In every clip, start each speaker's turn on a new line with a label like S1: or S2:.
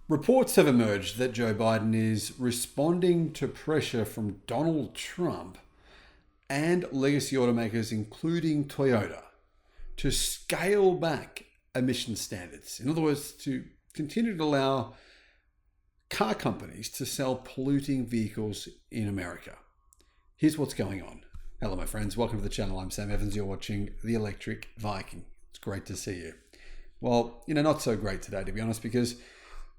S1: Reports have emerged that Joe Biden is responding to pressure from Donald Trump and legacy automakers, including Toyota, to scale back emission standards. In other words, to continue to allow car companies to sell polluting vehicles in America. Here's what's going on. Hello, my friends. Welcome to the channel. I'm Sam Evans. You're watching the Electric Viking. It's great to see you. Well, not so great today, to be honest, because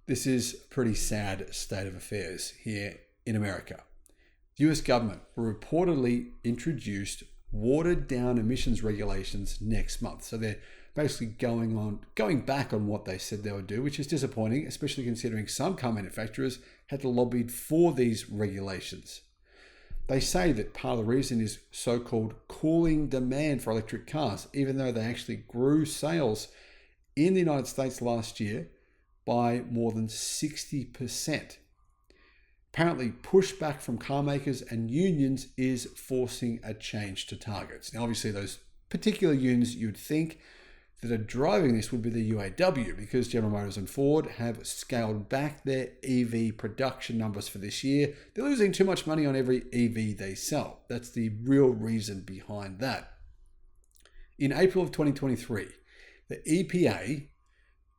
S1: this is a pretty sad state of affairs here in America. The US government will reportedly introduce watered down emissions regulations next month. So they're basically going back on what they said they would do, which is disappointing, especially considering some car manufacturers had lobbied for these regulations. They say that part of the reason is so-called cooling demand for electric cars, even though they actually grew sales in the United States last year by more than 60%. Apparently, pushback from car makers and unions is forcing a change to targets. Now, obviously, those particular unions you'd think that are driving this would be the UAW, because General Motors and Ford have scaled back their EV production numbers for this year. They're losing too much money on every EV they sell. That's the real reason behind that. In April of 2023, the EPA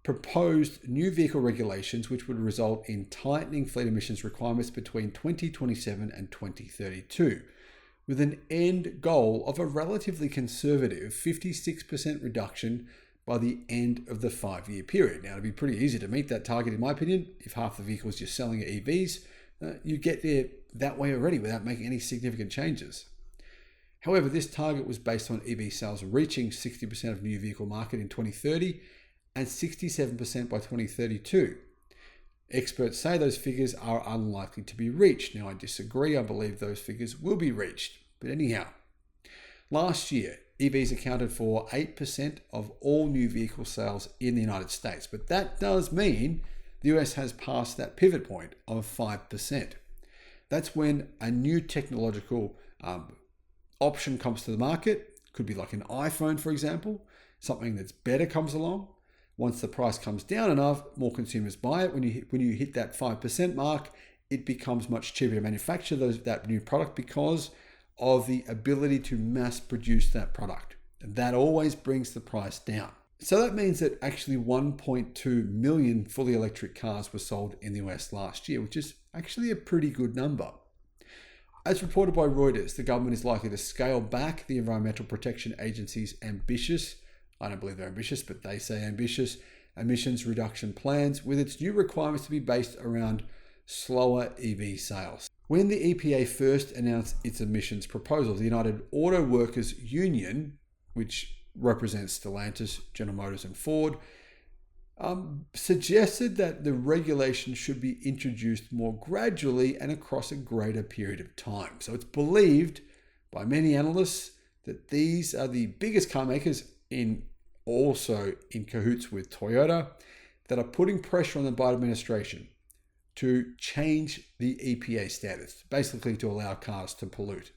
S1: proposed new vehicle regulations which would result in tightening fleet emissions requirements between 2027 and 2032, with an end goal of a relatively conservative 56% reduction by the end of the 5-year period. Now, it'd be pretty easy to meet that target, in my opinion. If half the vehicles you're selling are EVs, you get there that way already without making any significant changes. However, this target was based on EV sales reaching 60% of new vehicle market in 2030 and 67% by 2032. Experts say those figures are unlikely to be reached. Now, I disagree. I believe those figures will be reached. But anyhow, last year, EVs accounted for 8% of all new vehicle sales in the United States. But that does mean the US has passed that pivot point of 5%. That's when a new technological option comes to the market. Could be like an iPhone, for example. Something that's better comes along. Once the price comes down enough, more consumers buy it. When you hit that 5% mark, it becomes much cheaper to manufacture that new product because of the ability to mass produce that product. And that always brings the price down. So that means that actually 1.2 million fully electric cars were sold in the US last year, which is actually a pretty good number. As reported by Reuters, the government is likely to scale back the Environmental Protection Agency's I don't believe they're ambitious, but they say ambitious emissions reduction plans, with its new requirements to be based around slower EV sales. When the EPA first announced its emissions proposals, the United Auto Workers Union, which represents Stellantis, General Motors and Ford, suggested that the regulation should be introduced more gradually and across a greater period of time. So it's believed by many analysts that these are the biggest car makers also in cahoots with Toyota that are putting pressure on the Biden administration to change the EPA standards, basically to allow cars to pollute.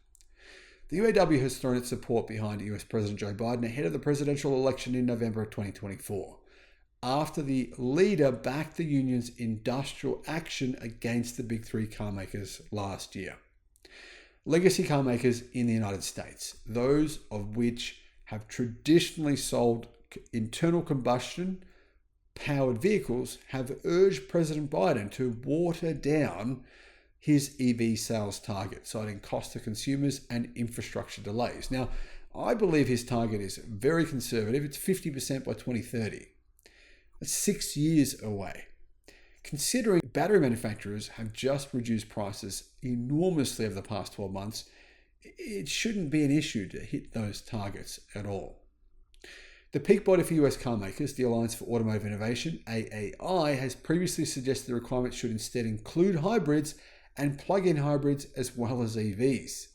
S1: The UAW has thrown its support behind US President Joe Biden ahead of the presidential election in November of 2024, after the leader backed the union's industrial action against the big three car makers last year. Legacy car makers in the United States, those of which have traditionally sold internal combustion powered vehicles, have urged President Biden to water down his EV sales target, citing cost to consumers and infrastructure delays. Now, I believe his target is very conservative. It's 50% by 2030. That's 6 years away. Considering battery manufacturers have just reduced prices enormously over the past 12 months, it shouldn't be an issue to hit those targets at all. The peak body for US car makers, the Alliance for Automotive Innovation, AAI, has previously suggested the requirement should instead include hybrids and plug-in hybrids as well as EVs,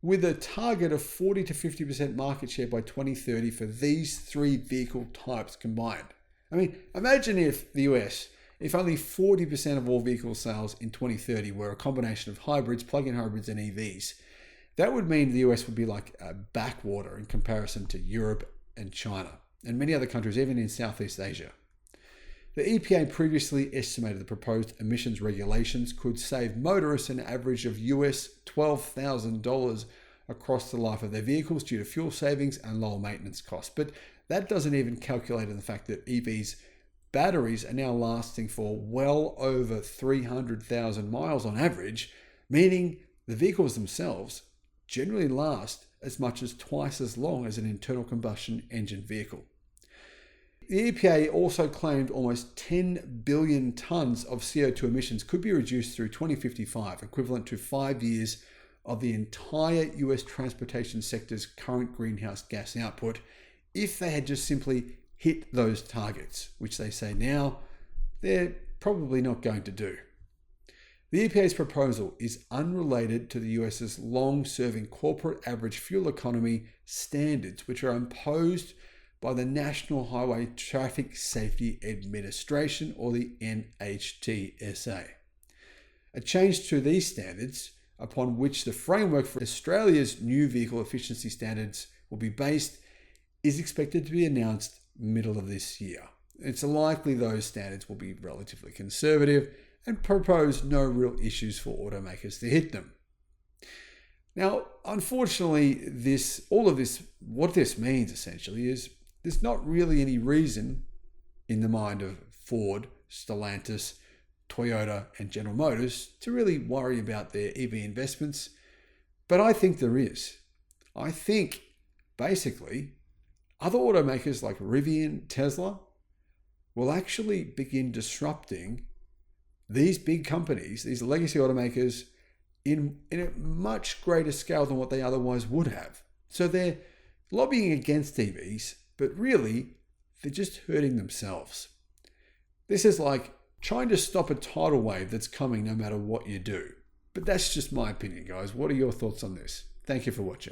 S1: with a target of 40 to 50% market share by 2030 for these three vehicle types combined. I mean, imagine if only 40% of all vehicle sales in 2030 were a combination of hybrids, plug-in hybrids, and EVs. That would mean the US would be like a backwater in comparison to Europe and China and many other countries, even in Southeast Asia. The EPA previously estimated the proposed emissions regulations could save motorists an average of US $12,000 across the life of their vehicles due to fuel savings and lower maintenance costs. But that doesn't even calculate in the fact that EVs batteries are now lasting for well over 300,000 miles on average, meaning the vehicles themselves generally last as much as twice as long as an internal combustion engine vehicle. The EPA also claimed almost 10 billion tons of CO2 emissions could be reduced through 2055, equivalent to 5 years of the entire US transportation sector's current greenhouse gas output, if they had just simply hit those targets, which they say now they're probably not going to do. The EPA's proposal is unrelated to the US's long-serving corporate average fuel economy standards, which are imposed by the National Highway Traffic Safety Administration, or the NHTSA. A change to these standards, upon which the framework for Australia's new vehicle efficiency standards will be based, is expected to be announced middle of this year. It's likely those standards will be relatively conservative and propose no real issues for automakers to hit them. Now, unfortunately, what this means essentially is there's not really any reason in the mind of Ford, Stellantis, Toyota, and General Motors to really worry about their EV investments. But I think there is. I think basically other automakers like Rivian, Tesla will actually begin disrupting these big companies, these legacy automakers, in a much greater scale than what they otherwise would have. So they're lobbying against EVs, but really they're just hurting themselves. This is like trying to stop a tidal wave that's coming no matter what you do. But that's just my opinion, guys. What are your thoughts on this? Thank you for watching.